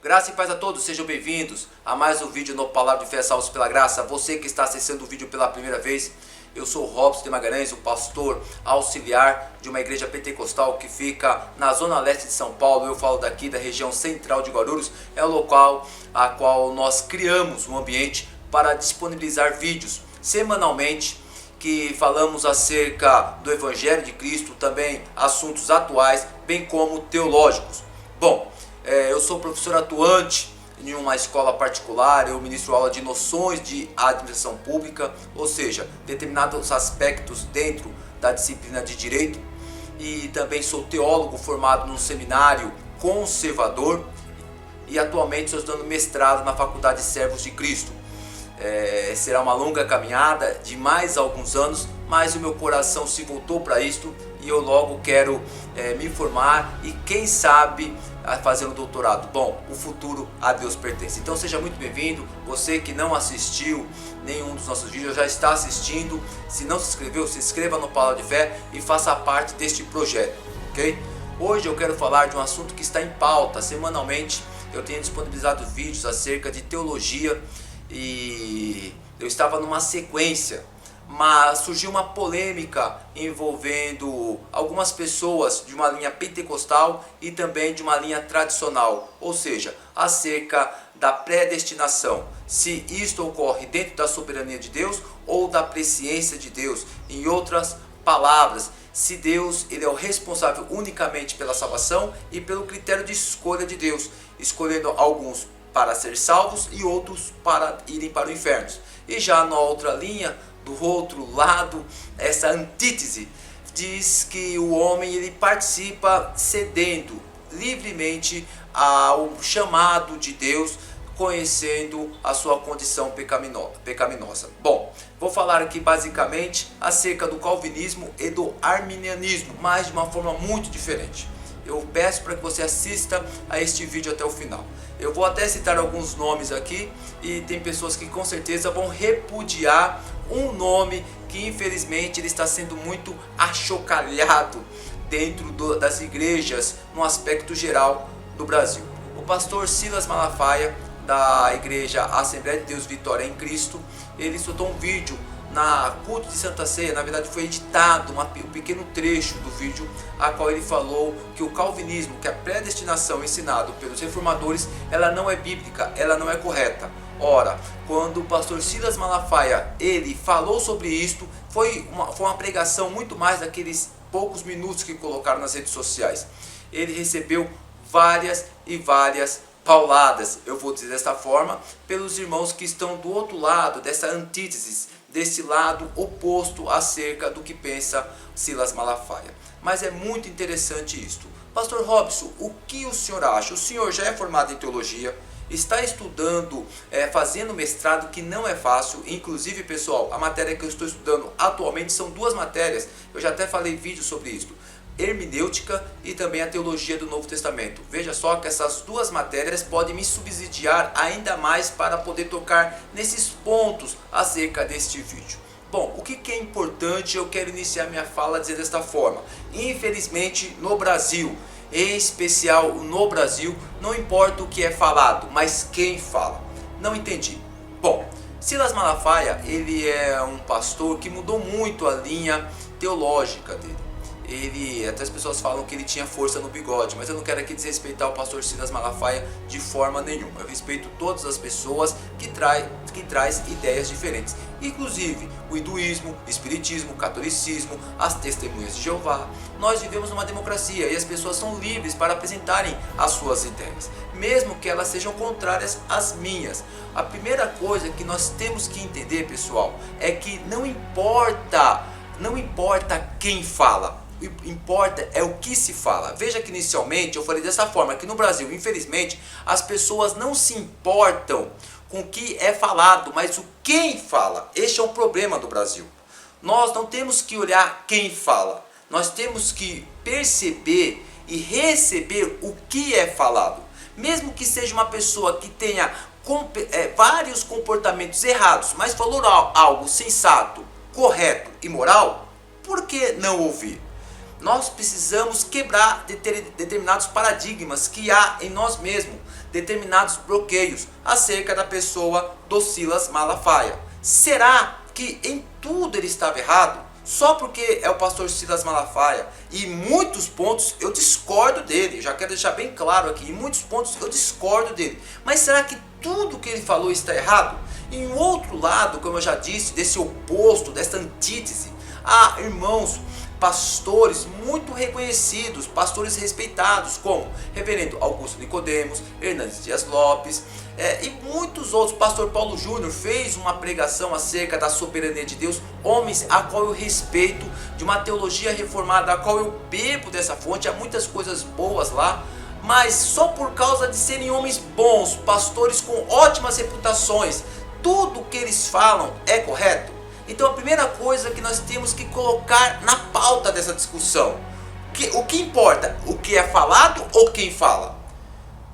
Graça e paz a todos, sejam bem-vindos a mais um vídeo no Palavra de Fé Salvos pela Graça. Você que está acessando o vídeo pela primeira vez, eu sou o Robson de Magalhães, o pastor auxiliar de uma igreja pentecostal que fica na zona leste de São Paulo. Eu falo daqui da região central de Guarulhos, é o local a qual nós criamos um ambiente para disponibilizar vídeos semanalmente que falamos acerca do Evangelho de Cristo, também assuntos atuais, bem como teológicos. Bom, eu sou professor atuante em uma escola particular, eu ministro aula de noções de administração pública, ou seja, determinados aspectos dentro da disciplina de direito, e também sou teólogo formado num seminário conservador e atualmente estou estudando mestrado na Faculdade de Servos de Cristo. Será uma longa caminhada de mais alguns anos, mas o meu coração se voltou para isto e eu logo quero me formar e quem sabe fazer um doutorado. Bom, o futuro a Deus pertence. Então seja muito bem-vindo. Você que não assistiu nenhum dos nossos vídeos, já está assistindo. Se não se inscreveu, se inscreva no Palavra de Fé e faça parte deste projeto, ok? Hoje eu quero falar de um assunto que está em pauta. Semanalmente eu tenho disponibilizado vídeos acerca de teologia e eu estava numa sequência, mas surgiu uma polêmica envolvendo algumas pessoas de uma linha pentecostal e também de uma linha tradicional, ou seja, acerca da predestinação, se isto ocorre dentro da soberania de Deus ou da presciência de Deus. Em outras palavras, se Deus ele é o responsável unicamente pela salvação e pelo critério de escolha de Deus, escolhendo alguns para ser salvos e outros para irem para o inferno. E já na outra linha, do outro lado, essa antítese diz que o homem ele participa cedendo livremente ao chamado de Deus, conhecendo a sua condição pecaminosa. Bom, vou falar aqui basicamente acerca do calvinismo e do arminianismo, mas de uma forma muito diferente. Eu peço para que você assista a este vídeo até o final. Eu vou até citar alguns nomes aqui e tem pessoas que com certeza vão repudiar um nome que infelizmente ele está sendo muito achocalhado dentro das igrejas no aspecto geral do Brasil. O pastor Silas Malafaia da igreja Assembleia de Deus Vitória em Cristo, ele soltou um vídeo na culto de Santa Ceia. Na verdade foi editado um pequeno trecho do vídeo, a qual ele falou que o calvinismo, que a predestinação ensinado pelos reformadores, ela não é bíblica, ela não é correta. Ora, quando o pastor Silas Malafaia ele falou sobre isto, foi uma pregação muito mais daqueles poucos minutos que colocaram nas redes sociais. Ele recebeu várias e várias pauladas, eu vou dizer desta forma, pelos irmãos que estão do outro lado dessa antítese, desse lado oposto acerca do que pensa Silas Malafaia. Mas é muito interessante isto. Pastor Robson, o que o senhor acha? O senhor já é formado em teologia, está estudando, fazendo mestrado, que não é fácil. Inclusive, pessoal, a matéria que eu estou estudando atualmente são duas matérias, eu já até falei vídeo sobre isso: hermenêutica e também a teologia do Novo Testamento. Veja só que essas duas matérias podem me subsidiar ainda mais para poder tocar nesses pontos acerca deste vídeo. Bom, o que é importante, eu quero iniciar minha fala dizendo desta forma: infelizmente no Brasil, em especial no Brasil, não importa o que é falado, mas quem fala. Não entendi. Bom, Silas Malafaia, ele é um pastor que mudou muito a linha teológica dele. Até as pessoas falam que ele tinha força no bigode, mas eu não quero aqui desrespeitar o pastor Silas Malafaia de forma nenhuma. Eu respeito todas as pessoas que traz ideias diferentes, inclusive o hinduísmo, o espiritismo, o catolicismo, as testemunhas de Jeová. Nós vivemos numa democracia e as pessoas são livres para apresentarem as suas ideias, mesmo que elas sejam contrárias às minhas. A primeira coisa que nós temos que entender, pessoal, é que não importa quem fala, o que importa é o que se fala. Veja que inicialmente eu falei dessa forma, que no Brasil, infelizmente, as pessoas não se importam com o que é falado, mas o quem fala. Este é o problema do Brasil. Nós não temos que olhar quem fala, nós temos que perceber e receber o que é falado. Mesmo que seja uma pessoa que tenha vários comportamentos errados, mas falou algo sensato, correto e moral, por que não ouvir? Nós precisamos quebrar determinados paradigmas que há em nós mesmos, determinados bloqueios acerca da pessoa do Silas Malafaia. Será que em tudo ele estava errado? Só porque é o pastor Silas Malafaia, e em muitos pontos eu discordo dele, já quero deixar bem claro aqui, em muitos pontos eu discordo dele. Mas será que tudo que ele falou está errado? Em um outro lado, como eu já disse, desse oposto, dessa antítese, há irmãos, pastores muito reconhecidos, pastores respeitados, como Reverendo Augusto Nicodemos, Hernandes Dias Lopes, e muitos outros. Pastor Paulo Júnior fez uma pregação acerca da soberania de Deus, homens a qual eu respeito, de uma teologia reformada, a qual eu bebo dessa fonte. Há muitas coisas boas lá, mas só por causa de serem homens bons, pastores com ótimas reputações, tudo que eles falam é correto? Então a primeira coisa que nós temos que colocar na pauta dessa discussão, o que importa, o que é falado ou quem fala?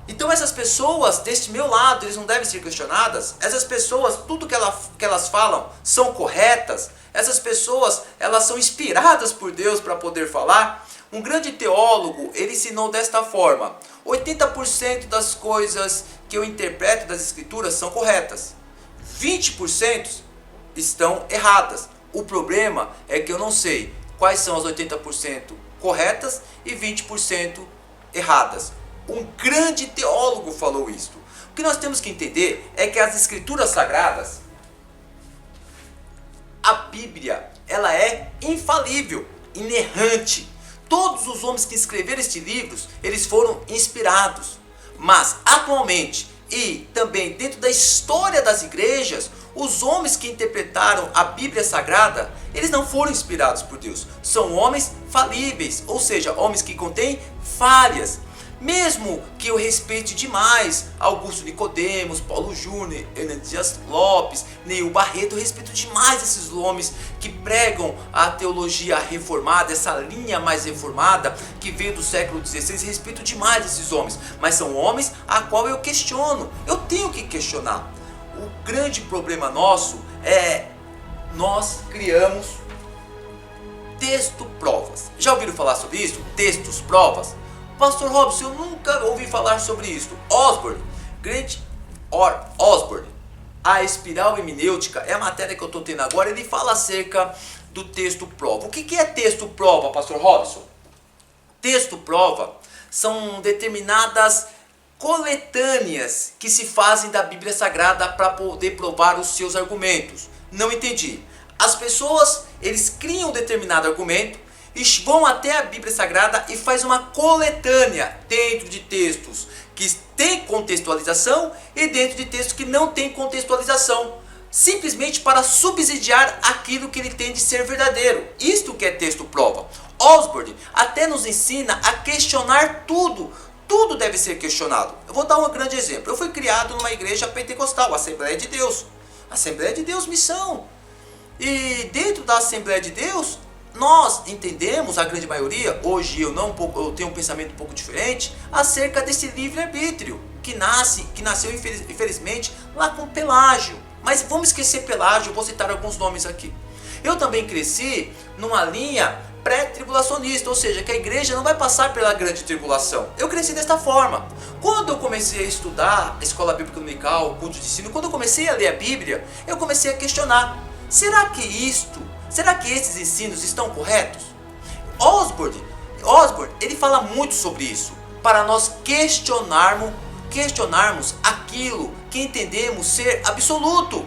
Então essas pessoas deste meu lado, eles não devem ser questionadas. Essas pessoas, tudo que elas falam são corretas. Essas pessoas, elas são inspiradas por Deus para poder falar. Um grande teólogo, ele ensinou desta forma: 80% das coisas que eu interpreto das escrituras são corretas, 20% estão erradas. O problema é que eu não sei quais são as 80% corretas e 20% erradas. Um grande teólogo falou isto. O que nós temos que entender é que as escrituras sagradas, a Bíblia, ela é infalível, inerrante. Todos os homens que escreveram estes livros, eles foram inspirados. Mas atualmente, e também dentro da história das igrejas, os homens que interpretaram a Bíblia Sagrada, eles não foram inspirados por Deus. São homens falíveis, ou seja, homens que contêm falhas. Mesmo que eu respeite demais Augusto Nicodemos, Paulo Júnior, Hernandes Dias Lopes, Neil Barreto, eu respeito demais esses homens que pregam a teologia reformada, essa linha mais reformada que veio do século XVI, respeito demais esses homens, mas são homens a qual eu questiono, eu tenho que questionar. O grande problema nosso é nós criamos texto-provas. Já ouviram falar sobre isso? Textos-provas? Pastor Robson, eu nunca ouvi falar sobre isso. Grant Osborne, a espiral hermenêutica, é a matéria que eu estou tendo agora. Ele fala acerca do texto-prova. O que é texto-prova, Pastor Robson? Texto-prova são determinadas coletâneas que se fazem da Bíblia Sagrada para poder provar os seus argumentos. Não entendi. As pessoas, eles criam um determinado argumento, vão até a Bíblia Sagrada e faz uma coletânea dentro de textos que tem contextualização e dentro de textos que não tem contextualização, simplesmente para subsidiar aquilo que ele tem de ser verdadeiro. Isto que é texto-prova. Osborne até nos ensina a questionar tudo. Tudo deve ser questionado. Eu vou dar um grande exemplo. Eu fui criado numa igreja pentecostal, Assembleia de Deus. Assembleia de Deus, missão. E dentro da Assembleia de Deus, nós entendemos, a grande maioria, hoje eu tenho um pensamento um pouco diferente, acerca desse livre-arbítrio, que nasceu infelizmente lá com Pelágio. Mas vamos esquecer Pelágio, eu vou citar alguns nomes aqui. Eu também cresci numa linha pré-tribulacionista, ou seja, que a igreja não vai passar pela grande tribulação. Eu cresci desta forma. Quando eu comecei a estudar a escola bíblica dominical, o culto de ensino, quando eu comecei a ler a Bíblia, eu comecei a questionar: será que esses ensinos estão corretos? Osborne, ele fala muito sobre isso, para nós questionarmos aquilo que entendemos ser absoluto.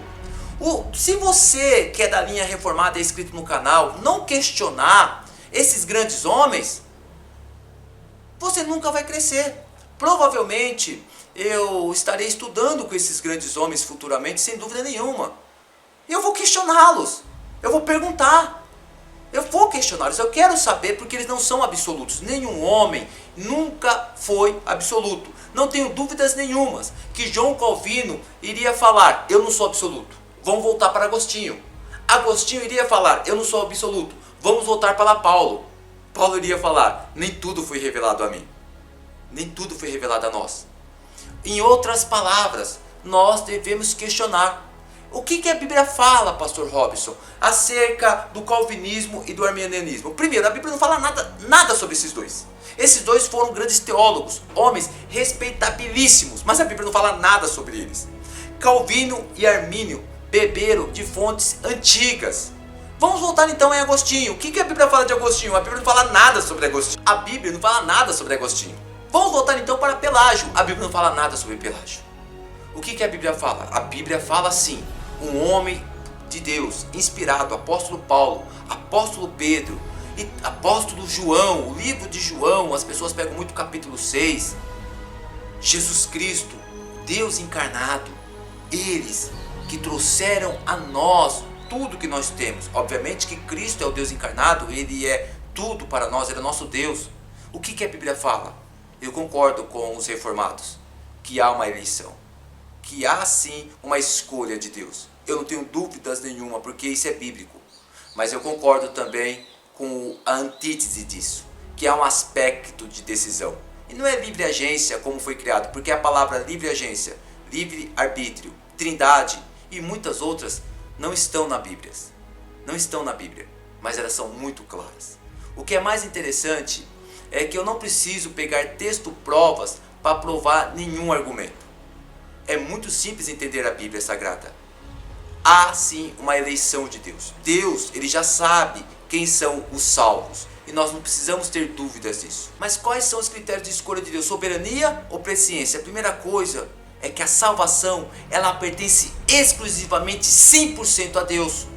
Se você que é da linha reformada, é inscrito no canal, não questionar esses grandes homens, você nunca vai crescer. Provavelmente eu estarei estudando com esses grandes homens futuramente, sem dúvida nenhuma. Eu vou questioná-los. Eu vou perguntar, eu vou questioná-los, eu quero saber, porque eles não são absolutos. Nenhum homem nunca foi absoluto. Não tenho dúvidas nenhumas que João Calvino iria falar: eu não sou absoluto. Vamos voltar para Agostinho. Agostinho iria falar: eu não sou absoluto. Vamos voltar para Paulo. Paulo iria falar: nem tudo foi revelado a mim. Nem tudo foi revelado a nós. Em outras palavras, nós devemos questionar. O que a Bíblia fala, pastor Robson, acerca do calvinismo e do arminianismo? Primeiro, a Bíblia não fala nada sobre esses dois. Esses dois foram grandes teólogos, homens respeitabilíssimos, mas a Bíblia não fala nada sobre eles. Calvino e Armínio beberam de fontes antigas. Vamos voltar então em Agostinho. O que a Bíblia fala de Agostinho? A Bíblia não fala nada sobre Agostinho. A Bíblia não fala nada sobre Agostinho. Vamos voltar então para Pelágio. A Bíblia não fala nada sobre Pelágio. O que a Bíblia fala? A Bíblia fala assim: um homem de Deus, inspirado, apóstolo Paulo, apóstolo Pedro, e apóstolo João, o livro de João, as pessoas pegam muito o capítulo 6. Jesus Cristo, Deus encarnado, eles que trouxeram a nós tudo que nós temos. Obviamente que Cristo é o Deus encarnado, Ele é tudo para nós, Ele é nosso Deus. O que a Bíblia fala? Eu concordo com os reformados, que há uma eleição, que há sim uma escolha de Deus. Eu não tenho dúvidas nenhuma, porque isso é bíblico. Mas eu concordo também com a antítese disso, que há um aspecto de decisão. E não é livre agência como foi criado, porque a palavra livre agência, livre arbítrio, trindade e muitas outras não estão na Bíblia. Não estão na Bíblia, mas elas são muito claras. O que é mais interessante é que eu não preciso pegar texto provas para provar nenhum argumento. É muito simples entender a Bíblia Sagrada. Há sim uma eleição de Deus. Deus, Ele já sabe quem são os salvos. E nós não precisamos ter dúvidas disso. Mas quais são os critérios de escolha de Deus? Soberania ou presciência? A primeira coisa é que a salvação, ela pertence exclusivamente 100% a Deus.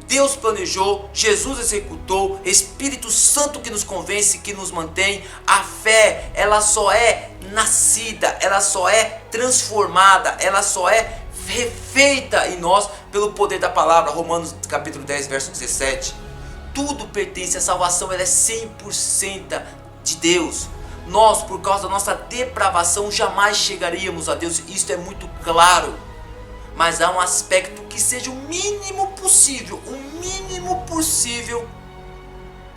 Deus planejou, Jesus executou, Espírito Santo que nos convence, que nos mantém. A fé, ela só é nascida, ela só é transformada, ela só é refeita em nós pelo poder da palavra. Romanos capítulo 10, verso 17. Tudo pertence à salvação, ela é 100% de Deus. Nós, por causa da nossa depravação, jamais chegaríamos a Deus. Isso é muito claro. Mas há um aspecto que seja o mínimo possível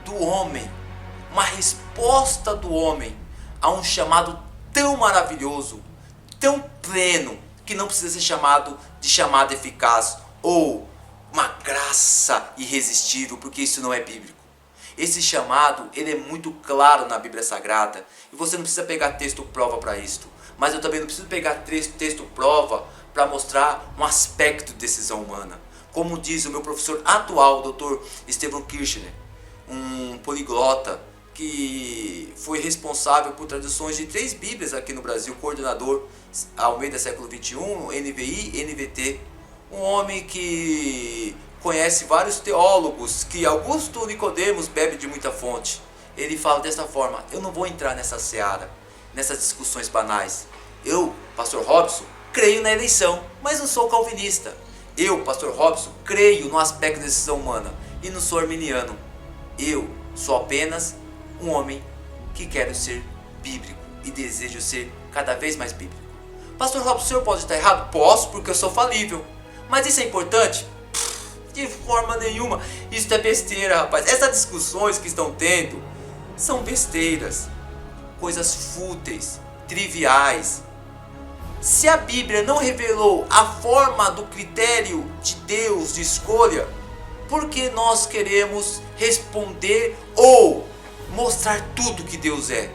do homem, uma resposta do homem a um chamado tão maravilhoso, tão pleno, que não precisa ser chamado de chamada eficaz ou uma graça irresistível, porque isso não é bíblico. Esse chamado, ele é muito claro na Bíblia Sagrada, e você não precisa pegar texto prova para isto, mas eu também não preciso pegar texto prova para mostrar um aspecto de decisão humana. Como diz o meu professor atual, o Dr. Stephen Kirchner, um poliglota que foi responsável por traduções de 3 Bíblias aqui no Brasil, coordenador Almeida século XXI, NVI, NVT, um homem que conhece vários teólogos, que Augusto Nicodemos bebe de muita fonte. Ele fala dessa forma: eu não vou entrar nessa seara, nessas discussões banais. Eu, pastor Robson, creio na eleição, mas não sou calvinista. Eu, pastor Robson, creio no aspecto da decisão humana e não sou arminiano. Eu sou apenas um homem que quero ser bíblico e desejo ser cada vez mais bíblico. Pastor Robson, o senhor pode estar errado? Posso, porque eu sou falível. Mas isso é importante? De forma nenhuma. Isso é besteira, rapaz. Essas discussões que estão tendo são besteiras, coisas fúteis, triviais. Se a Bíblia não revelou a forma do critério de Deus de escolha, por que nós queremos responder ou mostrar tudo que Deus é?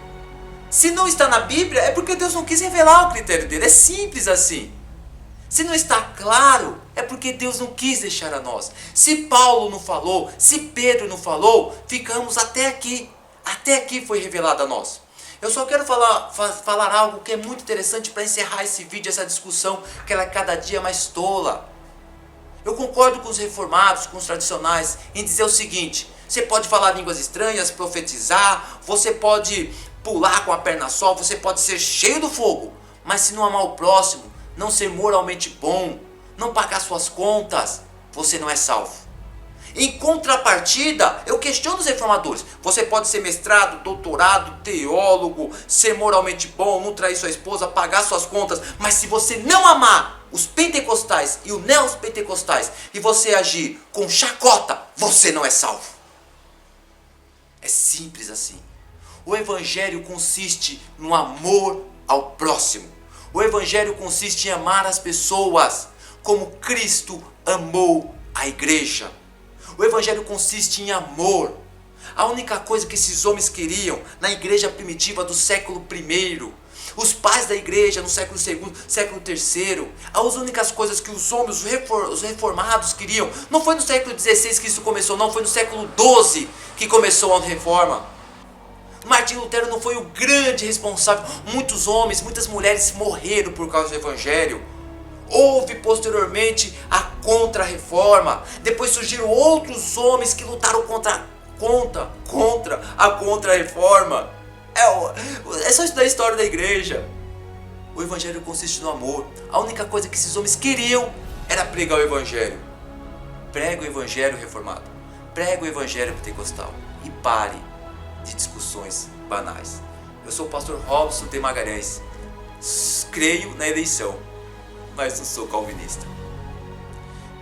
Se não está na Bíblia, é porque Deus não quis revelar o critério dele. É simples assim. Se não está claro, é porque Deus não quis deixar a nós. Se Paulo não falou, se Pedro não falou, ficamos até aqui. Até aqui foi revelado a nós. Eu só quero falar algo que é muito interessante para encerrar esse vídeo, essa discussão, que ela é cada dia mais tola. Eu concordo com os reformados, com os tradicionais, em dizer o seguinte: você pode falar línguas estranhas, profetizar, você pode pular com a perna só, você pode ser cheio do fogo, mas se não amar o próximo, não ser moralmente bom, não pagar suas contas, você não é salvo. Em contrapartida, eu questiono os reformadores. Você pode ser mestrado, doutorado, teólogo, ser moralmente bom, não trair sua esposa, pagar suas contas, mas se você não amar os pentecostais e os neopentecostais e você agir com chacota, você não é salvo. É simples assim. O evangelho consiste no amor ao próximo. O evangelho consiste em amar as pessoas. como Cristo amou a igreja. O evangelho consiste em amor. A única coisa que esses homens queriam na igreja primitiva do século I, os pais da igreja no século II, século III, as únicas coisas que os homens, os reformados queriam, não foi no século XVI que isso começou, não, foi no século XII que começou a reforma. Martinho Lutero não foi o grande responsável, muitos homens, muitas mulheres morreram por causa do evangelho. Houve posteriormente a Contra-Reforma, depois surgiram outros homens que lutaram contra a Contra-Reforma. É só estudar a história da igreja. O evangelho consiste no amor. A única coisa que esses homens queriam era pregar o evangelho. Prega o evangelho reformado. Prega o evangelho pentecostal. E pare de discussões banais. Eu sou o pastor Robson de Magalhães. Creio na eleição, mas não sou calvinista.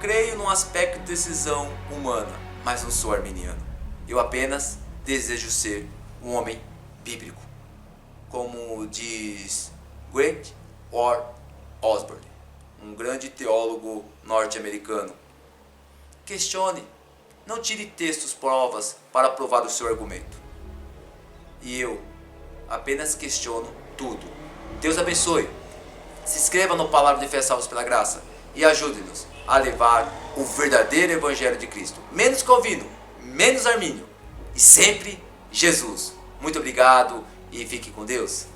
Creio num aspecto de decisão humana, mas não sou arminiano. Eu apenas desejo ser um homem bíblico, como diz Greg Ward Osborne, um grande teólogo norte-americano. Questione, não tire textos, provas para provar o seu argumento. E eu apenas questiono tudo. Deus abençoe. Se inscreva no Palavra de Fé Salvos pela Graça e ajude-nos a levar o verdadeiro Evangelho de Cristo. Menos Calvino, menos Armínio e sempre Jesus. Muito obrigado e fique com Deus.